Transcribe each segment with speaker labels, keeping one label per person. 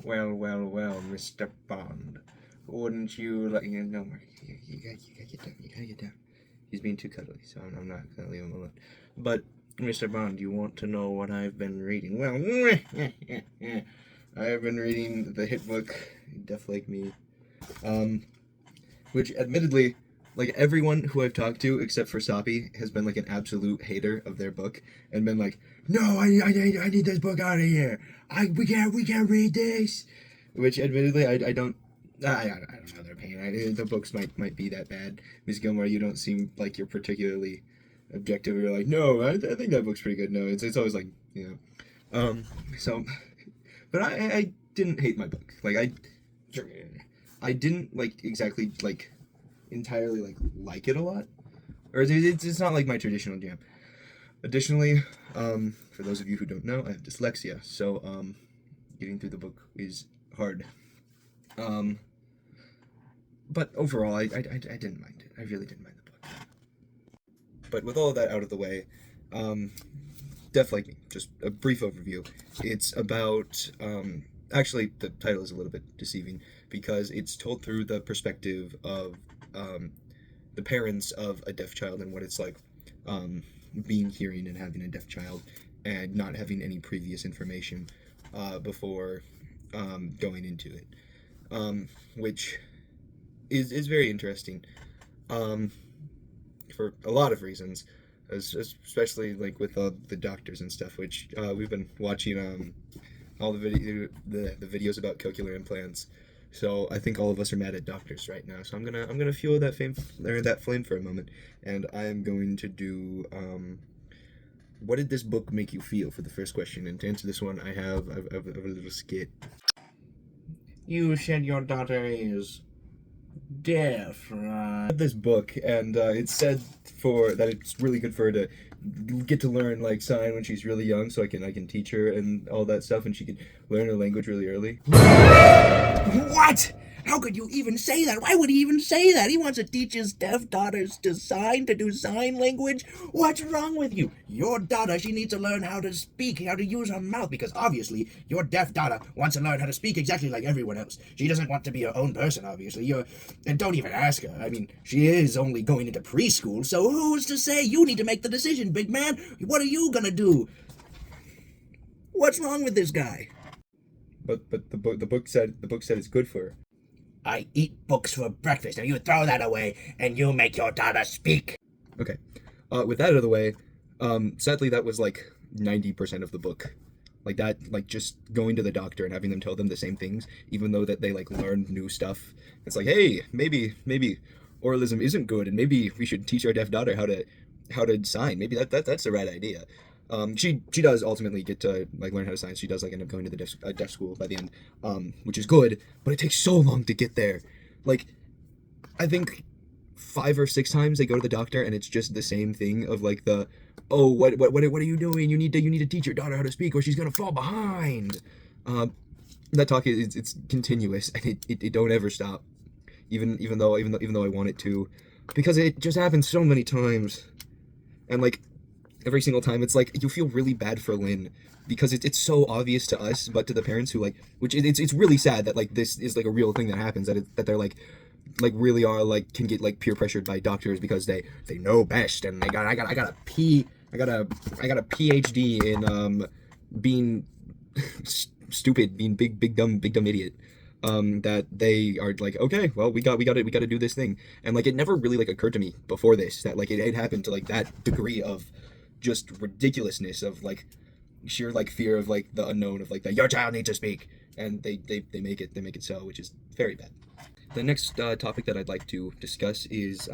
Speaker 1: Well, Mr. Bond. Wouldn't you like... No, Mark, you gotta get down. You gotta get down. He's being too cuddly, so I'm not gonna leave him alone. But, Mr. Bond, you want to know what I've been reading? Well, I have been reading the hit book, Death Like Me, which admittedly, like, everyone who I've talked to, except for Soppy, has been like an absolute hater of their book, and been like, no, I need this book out of here. We can't read this. Which, admittedly, I don't know their pain. The books might be that bad. Ms. Gilmore, you don't seem like you're particularly objective. You're like, no, I think that book's pretty good. No, it's always like, so, but I didn't hate my book. Like, I didn't like exactly like entirely like it a lot, or it's not like my traditional jam. Additionally, for those of you who don't know, I have dyslexia, so getting through the book is hard. But overall, I didn't mind it. I really didn't mind the book. But with all of that out of the way, Death Like Me, just a brief overview. It's about, actually, the title is a little bit deceiving because it's told through the perspective of the parents of a deaf child and what it's like being hearing and having a deaf child and not having any previous information before going into it, which is very interesting for a lot of reasons, especially like with the doctors and stuff, which we've been watching all the videos about cochlear implants. So I think all of us are mad at doctors right now. So I'm gonna fuel that flame for a moment, and I am going to do what did this book make you feel for the first question? And to answer this one, I have a little skit. You said your daughter is deaf, right? This book, and it said that it's really good for her to get to learn like sign when she's really young, so I can teach her and all that stuff, and she can learn her language really early.
Speaker 2: What? How could you even say that? Why would he even say that? He wants to teach his deaf daughters to do sign language? What's wrong with you? Your daughter, she needs to learn how to speak, how to use her mouth, because obviously your deaf daughter wants to learn how to speak exactly like everyone else. She doesn't want to be her own person, obviously. And don't even ask her. I mean, she is only going into preschool, so who's to say? You need to make the decision, big man. What are you gonna do? What's wrong with this guy?
Speaker 1: But the book said it's good for her.
Speaker 2: I eat books for breakfast, and you throw that away, and you make your daughter speak.
Speaker 1: Okay. With that out of the way, sadly that was like 90% of the book. Like that, like just going to the doctor and having them tell them the same things, even though that they like learned new stuff. It's like, hey, maybe oralism isn't good, and maybe we should teach our deaf daughter how to sign. Maybe that's the right idea. She does ultimately get to like learn how to sign. She does like end up going to the deaf school by the end, which is good. But it takes so long to get there. Like, I think 5 or 6 times they go to the doctor, and it's just the same thing of like what are you doing? You need to teach your daughter how to speak, or she's gonna fall behind. That talk it's continuous, and it don't ever stop, even though I want it to, because it just happens so many times, and like. Every single time, it's like you feel really bad for Lynn because it's so obvious to us, but to the parents who like, which it's really sad that like this is like a real thing that happens, that they're like really are like can get like peer pressured by doctors because they know best, and I got a PhD in being stupid, being big dumb idiot. That they are like, okay, well, we got to do this thing, and like it never really like occurred to me before this that like it happened to like that degree of just ridiculousness of like sheer like fear of like the unknown of like that your child needs to speak, and they make it so, which is very bad. The next topic that I'd like to discuss is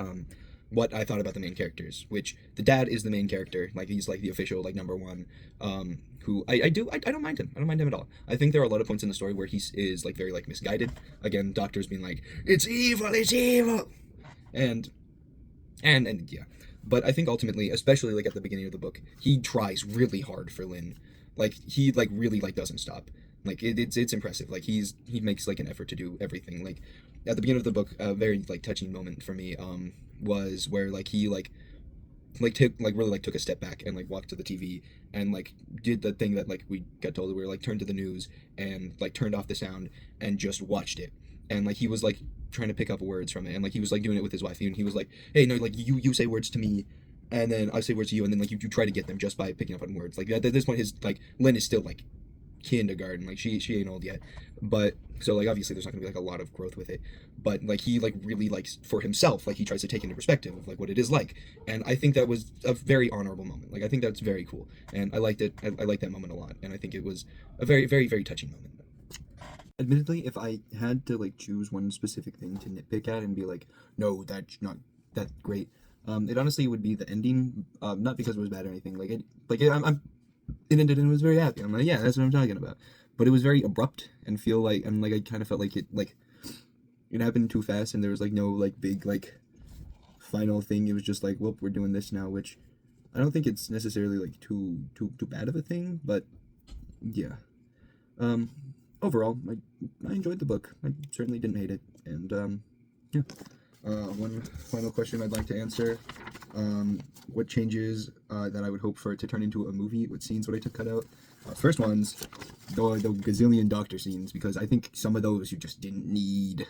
Speaker 1: what I thought about the main characters, which the dad is the main character, like he's like the official like number one, who I don't mind him. I don't mind him at all. I think there are a lot of points in the story where he is like very like misguided. Again, doctors being like, it's evil, and yeah. But I think ultimately, especially like at the beginning of the book, he tries really hard for Lynn. Like he like really like doesn't stop. Like it's impressive. Like he makes like an effort to do everything. Like at the beginning of the book, a very like touching moment for me was where like he like like took like really like took a step back and like walked to the TV and like did the thing that like we got told, we were like turned to the news and like turned off the sound and just watched it. And like he was like trying to pick up words from it, and like he was like doing it with his wife, and he was like, hey, no, like you say words to me, and then I say words to you, and then like you try to get them just by picking up on words. Like at this point, his like Lynn is still like kindergarten, like she ain't old yet, but so like obviously there's not gonna be like a lot of growth with it, but like he like really likes for himself, like he tries to take into perspective of like what it is like. And I think that was a very honorable moment. Like I think that's very cool, and I liked it. I like that moment a lot, and I think it was a very very very touching moment. Admittedly, if I had to like choose one specific thing to nitpick at and be like, no, that's not that great, it honestly would be the ending. Not because it was bad or anything. I'm it ended and was very happy. I'm like, yeah, that's what I'm talking about. But it was very abrupt and feel like, and like I kind of felt like it happened too fast, and there was like no like big like final thing. It was just like, well, we're doing this now, which I don't think it's necessarily like too bad of a thing, but yeah. Um, Overall, I enjoyed the book. I certainly didn't hate it, and yeah. One final question I'd like to answer. What changes that I would hope for it to turn into a movie? What scenes would I to cut out? First ones, the gazillion doctor scenes, because I think some of those you just didn't need.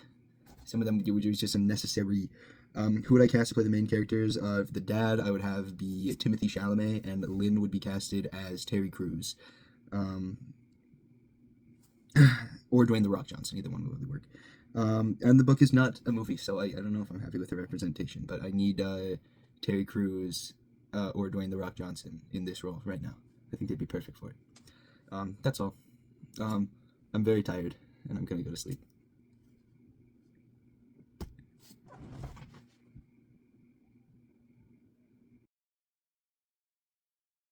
Speaker 1: Some of them were just unnecessary. Who would I cast to play the main characters? The dad I would have be Timothy Chalamet, and Lynn would be casted as Terry Crews. Or Dwayne The Rock Johnson. Either one would really work. And the book is not a movie, so I don't know if I'm happy with the representation, but I need Terry Crews or Dwayne The Rock Johnson in this role right now. I think they'd be perfect for it. That's all. I'm very tired, and I'm gonna go to sleep.